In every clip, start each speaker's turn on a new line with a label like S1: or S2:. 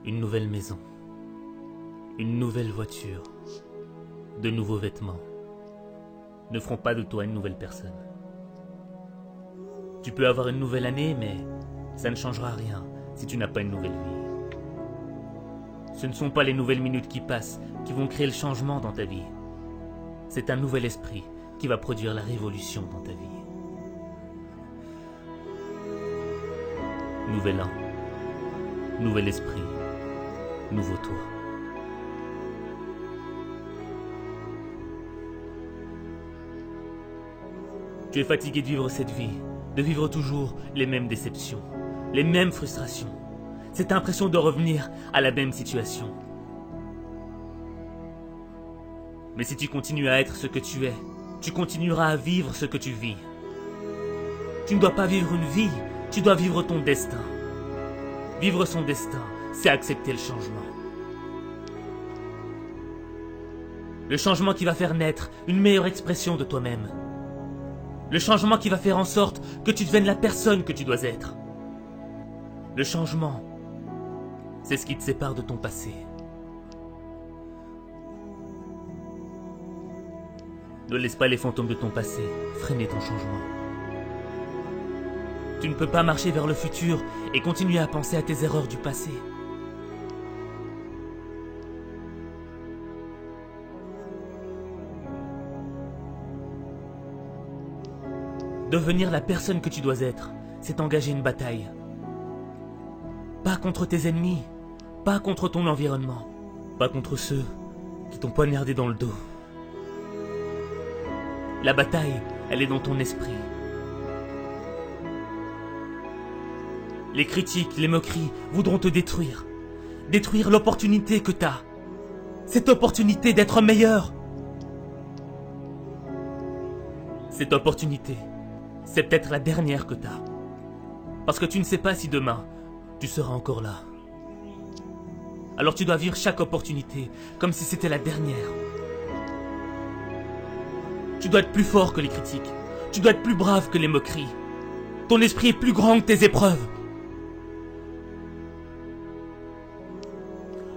S1: Une nouvelle maison, une nouvelle voiture, de nouveaux vêtements ne feront pas de toi une nouvelle personne. Tu peux avoir une nouvelle année, mais ça ne changera rien si tu n'as pas une nouvelle vie. Ce ne sont pas les nouvelles minutes qui passent qui vont créer le changement dans ta vie. C'est un nouvel esprit qui va produire la révolution dans ta vie. Nouvel an, nouvel esprit, nouveau toi. Tu es fatigué de vivre cette vie, de vivre toujours les mêmes déceptions, les mêmes frustrations, cette impression de revenir à la même situation. Mais si tu continues à être ce que tu es, tu continueras à vivre ce que tu vis. Tu ne dois pas vivre une vie, tu dois vivre ton destin. Vivre son destin, c'est accepter le changement. Le changement qui va faire naître une meilleure expression de toi-même. Le changement qui va faire en sorte que tu deviennes la personne que tu dois être. Le changement, c'est ce qui te sépare de ton passé. Ne laisse pas les fantômes de ton passé freiner ton changement. Tu ne peux pas marcher vers le futur et continuer à penser à tes erreurs du passé. Devenir la personne que tu dois être, c'est engager une bataille. Pas contre tes ennemis, pas contre ton environnement, pas contre ceux qui t'ont poignardé dans le dos. La bataille, elle est dans ton esprit. Les critiques, les moqueries voudront te détruire. Détruire l'opportunité que t'as. Cette opportunité d'être meilleur. Cette opportunité, c'est peut-être la dernière que t'as. Parce que tu ne sais pas si demain, tu seras encore là. Alors tu dois vivre chaque opportunité comme si c'était la dernière. Tu dois être plus fort que les critiques. Tu dois être plus brave que les moqueries. Ton esprit est plus grand que tes épreuves.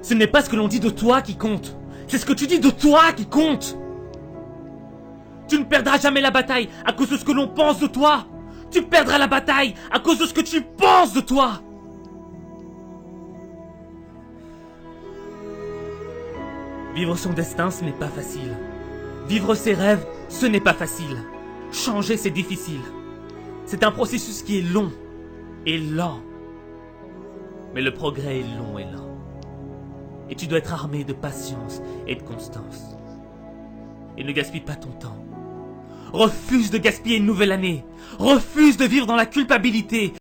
S1: Ce n'est pas ce que l'on dit de toi qui compte. C'est ce que tu dis de toi qui compte. Tu ne perdras jamais la bataille à cause de ce que l'on pense de toi. Tu perdras la bataille à cause de ce que tu penses de toi. Vivre son destin, ce n'est pas facile. Vivre ses rêves, ce n'est pas facile. Changer, c'est difficile. C'est un processus qui est long et lent. Mais le progrès est long et lent. Et tu dois être armé de patience et de constance. Et ne gaspille pas ton temps. Refuse de gaspiller une nouvelle année. Refuse de vivre dans la culpabilité.